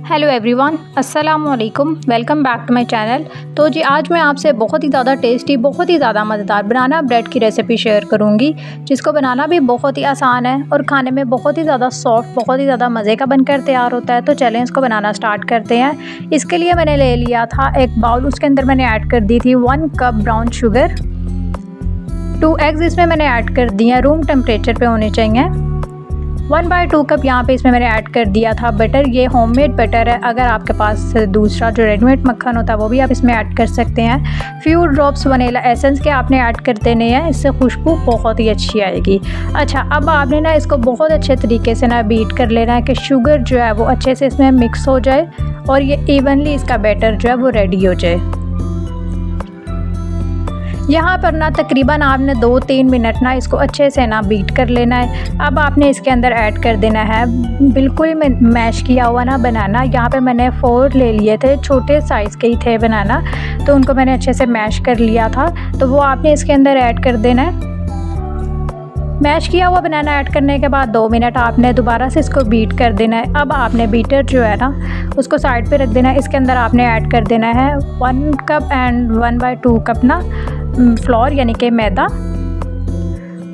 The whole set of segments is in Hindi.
हेलो एवरीवन, अस्सलाम वालेकुम। Welcome back to my channel. तो जी आज मैं आपसे बहुत ही ज़्यादा टेस्टी, बहुत ही ज़्यादा मज़ेदार बनाना ब्रेड की रेसिपी शेयर करूंगी, जिसको बनाना भी बहुत ही आसान है और खाने में बहुत ही ज़्यादा सॉफ्ट, बहुत ही ज़्यादा मज़े का बनकर तैयार होता है। तो चलें इसको बनाना स्टार्ट करते हैं। इसके लिए मैंने ले लिया था एक बाउल, उसके अंदर मैंने ऐड कर दी थी 1 कप ब्राउन शुगर। 2 एग्स इसमें मैंने ऐड कर दिए हैं, रूम टेम्परेचर पे होने चाहिए। 1/2 कप यहाँ पे इसमें मैंने ऐड कर दिया था बटर। ये होममेड बटर है, अगर आपके पास दूसरा जो रेडीमेड मक्खन होता है वो भी आप इसमें ऐड कर सकते हैं। फ्यू ड्रॉप्स वनीला एसेंस के आपने ऐड कर देने हैं, इससे खुशबू बहुत ही अच्छी आएगी। अच्छा, अब आपने ना इसको बहुत अच्छे तरीके से ना बीट कर लेना है कि शुगर जो है वो अच्छे से इसमें मिक्स हो जाए और ये इवनली इसका बैटर जो है वो रेडी हो जाए। यहाँ पर ना तकरीबन आपने 2-3 मिनट ना इसको अच्छे से ना बीट कर लेना है। अब आपने इसके अंदर ऐड कर देना है बिल्कुल मैश किया हुआ ना बनाना। यहाँ पे मैंने 4 ले लिए थे, छोटे साइज़ के ही थे बनाना, तो उनको मैंने अच्छे से मैश कर लिया था, तो वो आपने इसके अंदर ऐड कर देना है। मैश किया हुआ बनाना ऐड करने के बाद 2 मिनट आपने दोबारा से इसको बीट कर देना है। अब आपने बीटर जो है ना उसको साइड पे रख देना है। इसके अंदर आपने ऐड कर देना है 1 कप एंड 1/2 कप ना फ्लोर यानी कि मैदा।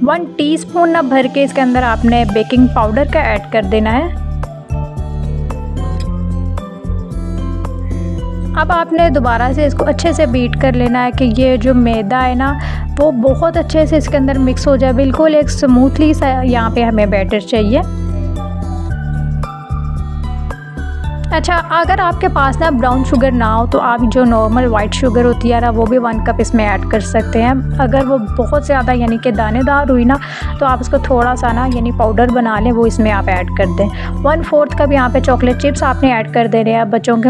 1 टीस्पून ना भर के इसके अंदर आपने बेकिंग पाउडर का ऐड कर देना है। अब आपने दोबारा से इसको अच्छे से बीट कर लेना है कि ये जो मैदा है ना वो बहुत अच्छे से इसके अंदर मिक्स हो जाए। बिल्कुल एक स्मूथली सा यहाँ पे हमें बैटर चाहिए। अच्छा, अगर आपके पास ना ब्राउन शुगर ना हो तो आप जो नॉर्मल वाइट शुगर होती है ना वो भी 1 कप इसमें ऐड कर सकते हैं। अगर वो बहुत ज़्यादा यानी कि दानेदार हुई ना तो आप उसको थोड़ा सा ना यानी पाउडर बना लें, वो इसमें आप ऐड कर दें। 1/4 कप यहाँ पे चॉकलेट चिप्स आपने ऐड कर देने हैं। बच्चों के